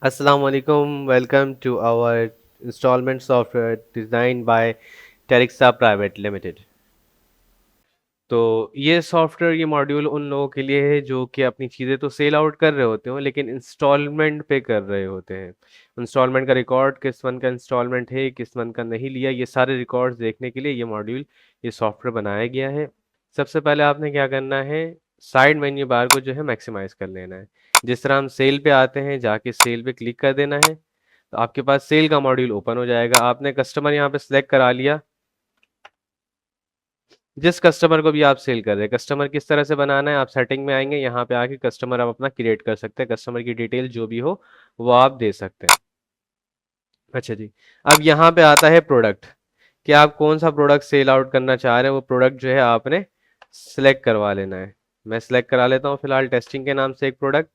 Assalamu alaikum. Welcome to our installment software designed by Terexa Private Limited. तो ये software ये module उन लोगों के लिए है जो कि अपनी चीज़ें तो सेल आउट कर रहे होते हो लेकिन इंस्टॉलमेंट पे कर रहे होते हैं। इंस्टॉलमेंट का रिकॉर्ड किस मंथ का इंस्टॉलमेंट है, किस मंथ का नहीं लिया, ये सारे रिकॉर्ड्स देखने के लिए ये मॉड्यूल ये सॉफ्टवेयर बनाया गया है। सबसे पहले आपने क्या करना है, साइड मेन्यू बार को जो है मैक्सिमाइज कर लेना है। जिस तरह हम सेल पे आते हैं, जाके सेल पे क्लिक कर देना है तो आपके पास सेल का मॉड्यूल ओपन हो जाएगा। आपने कस्टमर यहाँ पे सिलेक्ट करा लिया, जिस कस्टमर को भी आप सेल कर रहे हैं। कस्टमर किस तरह से बनाना है, आप सेटिंग में आएंगे, यहाँ पे आके कस्टमर आप अपना क्रिएट कर सकते हैं। कस्टमर की डिटेल जो भी हो वो आप दे सकते हैं। अच्छा जी, अब यहाँ पे आता है प्रोडक्ट कि आप कौन सा प्रोडक्ट सेल आउट करना चाह रहे हैं। वो प्रोडक्ट जो है आपने सेलेक्ट करवा लेना है। मैं सेलेक्ट करा लेता हूँ फिलहाल टेस्टिंग के नाम से एक प्रोडक्ट,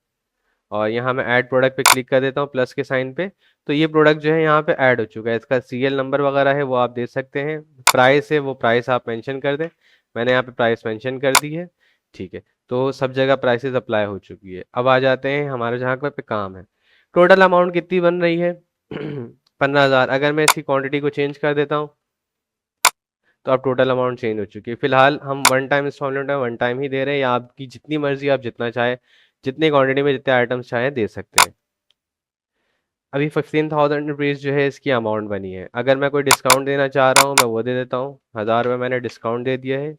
और यहाँ मैं ऐड प्रोडक्ट पे क्लिक कर देता हूँ प्लस के साइन पे। तो ये प्रोडक्ट जो है यहाँ पे ऐड हो चुका है। इसका सीरियल नंबर वगैरह है वो आप दे सकते हैं। प्राइस है वो प्राइस आप मेंशन कर दें। मैंने यहाँ पे प्राइस मेंशन कर दी है। ठीक है, तो सब जगह प्राइसेस अप्लाई हो चुकी है। अब आ जाते हैं हमारे जहाँ पे काम है। टोटल अमाउंट कितनी बन रही है 15,000। अगर मैं इसकी क्वांटिटी को चेंज कर देता हूँ तो अब टोटल अमाउंट चेंज हो चुकी है। फिलहाल हम वन टाइम इंस्टॉलमेंट है वन टाइम ही दे रहे हैं, या आपकी जितनी मर्जी आप जितना चाहे, जितनी क्वांटिटी में जितने आइटम्स चाहे दे सकते हैं। अभी 15,000 रुपीज़ जो है इसकी अमाउंट बनी है। अगर मैं कोई डिस्काउंट देना चाह रहा हूँ मैं वो दे देता हूँ। 1,000 रुपये मैंने डिस्काउंट दे दिया है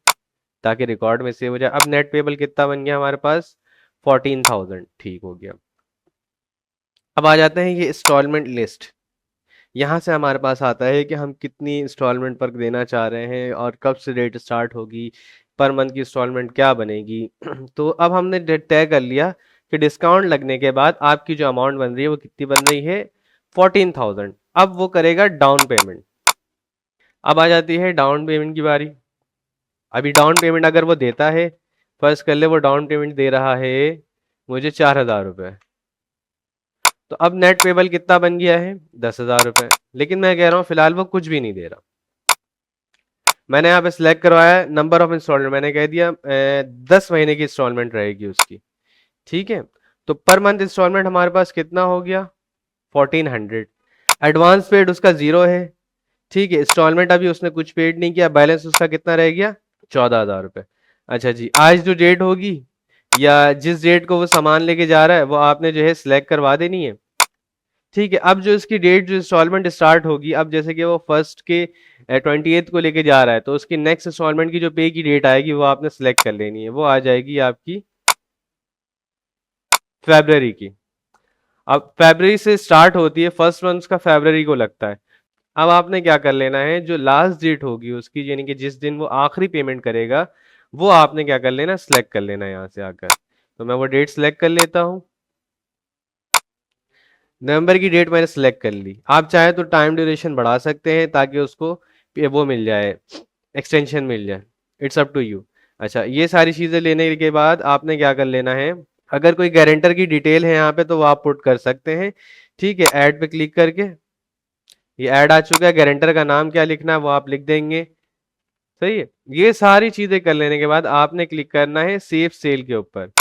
ताकि रिकॉर्ड में सेव हो जाए। अब नेट पेबल कितना बन गया हमारे पास, 14,000। ठीक हो गया। अब आ जाते हैं ये इंस्टॉलमेंट लिस्ट। यहाँ से हमारे पास आता है कि हम कितनी इंस्टॉलमेंट पर देना चाह रहे हैं और कब से डेट स्टार्ट होगी, पर मंथ की इंस्टॉलमेंट क्या बनेगी। तो अब हमने तय कर लिया कि डिस्काउंट लगने के बाद आपकी जो अमाउंट बन रही है वो कितनी बन रही है, 14,000। अब वो करेगा डाउन पेमेंट। अब आ जाती है डाउन पेमेंट की बारी। अभी डाउन पेमेंट अगर वो देता है, फर्स्ट कर ले वो डाउन पेमेंट दे रहा है मुझे 4,000 रुपये, तो अब नेट पेबल कितना बन गया है, 10,000 रुपये। लेकिन मैं कह रहा हूँ फिलहाल वो कुछ भी नहीं दे रहा। मैंने यहाँ पे सिलेक्ट करवाया नंबर ऑफ इंस्टॉलमेंट, मैंने कह दिया 10 महीने की इंस्टॉलमेंट रहेगी उसकी। ठीक है, तो पर मंथ इंस्टॉलमेंट हमारे पास कितना हो गया, 1400। एडवांस पेड उसका 0 है। ठीक है, इंस्टॉलमेंट अभी उसने कुछ पेड नहीं किया, बैलेंस उसका कितना रह गया, 14,000 रुपये। अच्छा जी, आज जो डेट होगी या जिस डेट को वो सामान लेके जा रहा है वो आपने जो है सिलेक्ट करवा देनी है। ठीक है, अब जो इसकी डेट जो इंस्टॉलमेंट स्टार्ट होगी, अब जैसे कि वो फर्स्ट के 28 को लेके जा रहा है तो उसकी नेक्स्ट इंस्टॉलमेंट की जो पे की डेट आएगी वो आपने सेलेक्ट कर लेनी है। वो आ जाएगी आपकी फेब्रवरी की। अब फेब्रवरी से स्टार्ट होती है, फर्स्ट मंथ का फेब्रवरी को लगता है। अब आपने क्या कर लेना है, जो लास्ट डेट होगी उसकी, यानी कि जिस दिन वो आखिरी पेमेंट करेगा, वो आपने क्या कर लेना, सेलेक्ट कर लेना यहाँ से आकर। तो मैं वो डेट सेलेक्ट कर लेता हूँ। नवंबर की डेट मैंने सेलेक्ट कर ली। आप चाहे तो टाइम ड्यूरेशन बढ़ा सकते हैं ताकि उसको वो मिल जाए, एक्सटेंशन मिल जाए। It's up to you. अच्छा, ये सारी चीज़ें लेने के बाद आपने क्या कर लेना है, अगर कोई गारंटर की डिटेल है यहाँ पे तो वो आप पुट कर सकते हैं। ठीक है, ऐड पे क्लिक करके ये ऐड आ चुका है। गारंटर का नाम क्या लिखना है वो आप लिख देंगे। सही है, ये सारी चीजें कर लेने के बाद आपने क्लिक करना है सेव सेल के ऊपर।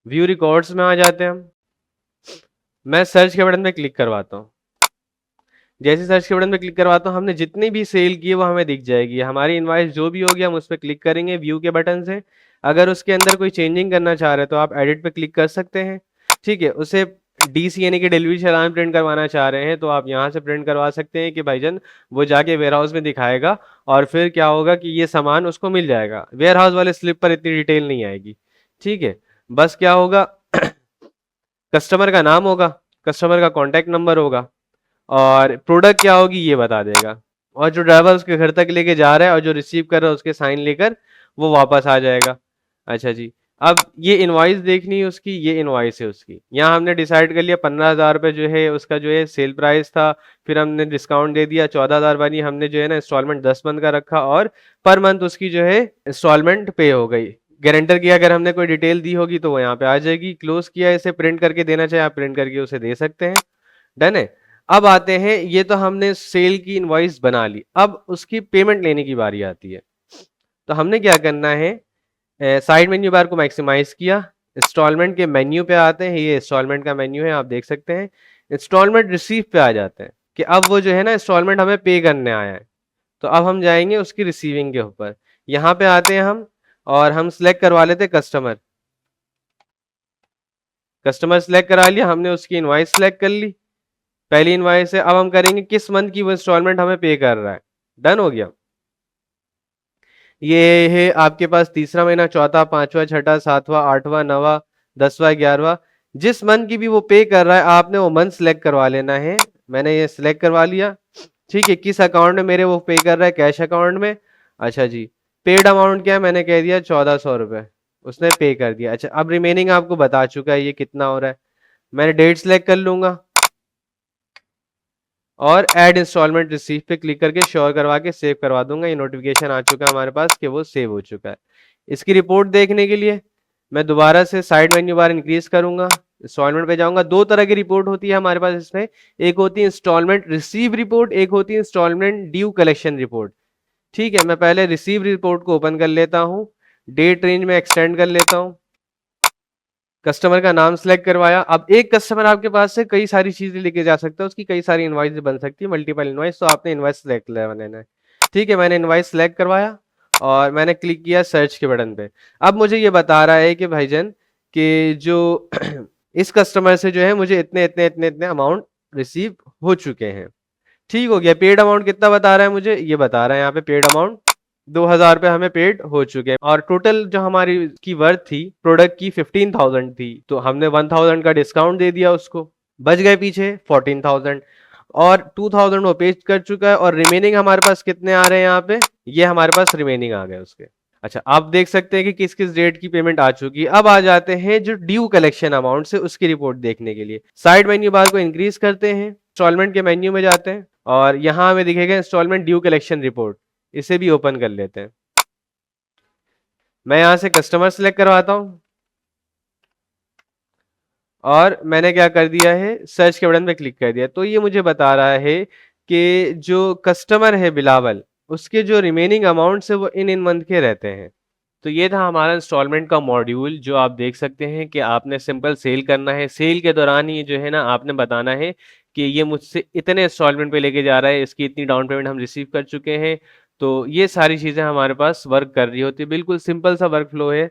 व्यू रिकॉर्ड्स में आ जाते हैं हम। मैं सर्च के बटन पे क्लिक करवाता हूँ। जैसे सर्च के बटन पे क्लिक करवाता हूँ, हमने जितनी भी सेल की है वो हमें दिख जाएगी। हमारी इनवाइस जो भी होगी हम उस पर क्लिक करेंगे व्यू के बटन से। अगर उसके अंदर कोई चेंजिंग करना चाह रहे हैं तो आप एडिट पे क्लिक कर सकते हैं। ठीक है, उसे डीसी यानी कि डिलीवरी चालान प्रिंट करवाना चाह रहे हैं तो आप यहाँ से प्रिंट करवा सकते हैं कि भाईजान वो जाके वेयर हाउस में दिखाएगा, और फिर क्या होगा कि ये सामान उसको मिल जाएगा। वेयर हाउस वाले स्लिप पर इतनी डिटेल नहीं आएगी। ठीक है, बस क्या होगा कस्टमर का नाम होगा, कस्टमर का कॉन्टैक्ट नंबर होगा, और प्रोडक्ट क्या होगी ये बता देगा, और जो ड्राइवर उसके घर तक लेके जा रहा है और जो रिसीव कर रहा है उसके साइन लेकर वो वापस आ जाएगा। अच्छा जी, अब ये इनवॉइस देखनी है उसकी, ये इनवॉइस है उसकी। यहाँ हमने डिसाइड कर लिया 15,000 रुपये जो है उसका जो है सेल प्राइस था, फिर हमने डिस्काउंट दे दिया 14,000 बनी। हमने जो है ना इंस्टॉलमेंट 10 मंथ का रखा, और पर मंथ उसकी जो है इंस्टॉलमेंट पे हो गई। गारंटर की अगर हमने कोई डिटेल दी होगी तो वो यहाँ पे आ जाएगी। क्लोज किया, इसे प्रिंट करके देना चाहे आप प्रिंट करके उसे दे सकते हैं। डन है। अब आते हैं, ये तो हमने सेल की इनवॉइस बना ली, अब उसकी पेमेंट लेने की बारी आती है। तो हमने क्या करना है, साइड मेन्यू बार को मैक्सिमाइज किया, इंस्टॉलमेंट के मेन्यू पे आते हैं, ये इंस्टॉलमेंट का मेन्यू है, आप देख सकते हैं। इंस्टॉलमेंट रिसीव पे आ जाते हैं कि अब वो जो है ना इंस्टॉलमेंट हमें पे करने आया है, तो अब हम जाएंगे उसकी रिसीविंग के ऊपर। यहाँ पे आते हैं हम, और हम सिलेक्ट करवा लेते हैं कस्टमर। कस्टमर सिलेक्ट करा लिया हमने, उसकी इनवाइस सिलेक्ट कर ली, पहली इनवाइस है। अब हम करेंगे किस मंथ की वो इंस्टॉलमेंट हमें पे कर रहा है। डन हो गया। ये है आपके पास तीसरा महीना, चौथा, पांचवा, छठा, सातवां, आठवां, नवा, 10वां, 11वां। जिस मंथ की भी वो पे कर रहा है आपने वो मंथ सिलेक्ट करवा लेना है। मैंने ये सिलेक्ट करवा लिया। ठीक है, किस अकाउंट में मेरे वो पे कर रहा है, कैश अकाउंट में। अच्छा जी, पेड अमाउंट क्या है, मैंने कह दिया 1400 रुपए, उसने पे कर दिया। अच्छा, अब रिमेनिंग आपको बता चुका है ये कितना हो रहा है। मैंने डेट सिलेक्ट कर लूंगा और ऐड इंस्टॉलमेंट रिसीव पे क्लिक करके श्योर करवा के सेव करवा दूंगा। ये नोटिफिकेशन आ चुका है हमारे पास कि वो सेव हो चुका है। इसकी रिपोर्ट देखने के लिए मैं दोबारा से साइड मेन्यू बार इंक्रीज करूंगा, इंस्टॉलमेंट पे जाऊंगा। दो तरह की रिपोर्ट होती है हमारे पास इसमें, एक होती है इंस्टॉलमेंट रिसीव रिपोर्ट, एक होती है इंस्टॉलमेंट ड्यू कलेक्शन रिपोर्ट। ठीक है, मैं पहले रिसीव रिपोर्ट को ओपन कर लेता हूँ, डेट रेंज में एक्सटेंड कर लेता हूँ, कस्टमर का नाम सेलेक्ट करवाया। अब एक कस्टमर आपके पास से कई सारी चीजें लेके जा सकता है, उसकी कई सारी इनवाइस बन सकती है, मल्टीपल इनवाइस, तो आपने इनवाइस सेलेक्ट लेना है। ठीक है, मैंने इनवाइस सेलेक्ट करवाया और मैंने क्लिक किया सर्च के बटन पे। अब मुझे ये बता रहा है कि भाईजान कि जो इस कस्टमर से जो है मुझे इतने इतने इतने इतने अमाउंट रिसीव हो चुके हैं। ठीक हो गया। पेड अमाउंट कितना बता रहा है मुझे, ये बता रहा है यहाँ पे पेड अमाउंट 2000 रुपये हमें पेड हो चुके हैं। और टोटल जो हमारी की वर्थ थी प्रोडक्ट की 15,000 थी, तो हमने 1000 का डिस्काउंट दे दिया उसको, बच गए पीछे 14,000। और 2000 वो पे कर चुका है, और रिमेनिंग हमारे पास कितने आ रहे हैं यहाँ पे, ये हमारे पास रिमेनिंग आ गए उसके। अच्छा, आप देख सकते हैं कि किस किस डेट की पेमेंट आ चुकी है। अब आ जाते हैं जो ड्यू कलेक्शन अमाउंट से उसकी रिपोर्ट देखने के लिए। साइड मेन्यू बार को इंक्रीज करते हैं, इंस्टॉलमेंट के मेन्यू में जाते हैं और यहां हमें दिखेगा इंस्टॉलमेंट ड्यू कलेक्शन रिपोर्ट, इसे भी ओपन कर लेते हैं। मैं यहां से कस्टमर सेलेक्ट करवाता हूं और मैंने क्या कर दिया है, सर्च के बटन पे क्लिक कर दिया। तो ये मुझे बता रहा है कि जो कस्टमर है बिलावल, उसके जो रिमेनिंग अमाउंट है वो इन इन मंथ के रहते हैं। तो ये था हमारा इंस्टॉलमेंट का मॉड्यूल, जो आप देख सकते हैं कि आपने सिंपल सेल करना है। सेल के दौरान ही जो है ना आपने बताना है कि ये मुझसे इतने इंस्टॉलमेंट पे लेके जा रहा है, इसकी इतनी डाउन पेमेंट हम रिसीव कर चुके हैं। तो ये सारी चीज़ें हमारे पास वर्क कर रही होती है, बिल्कुल सिंपल सा वर्क फ्लो है।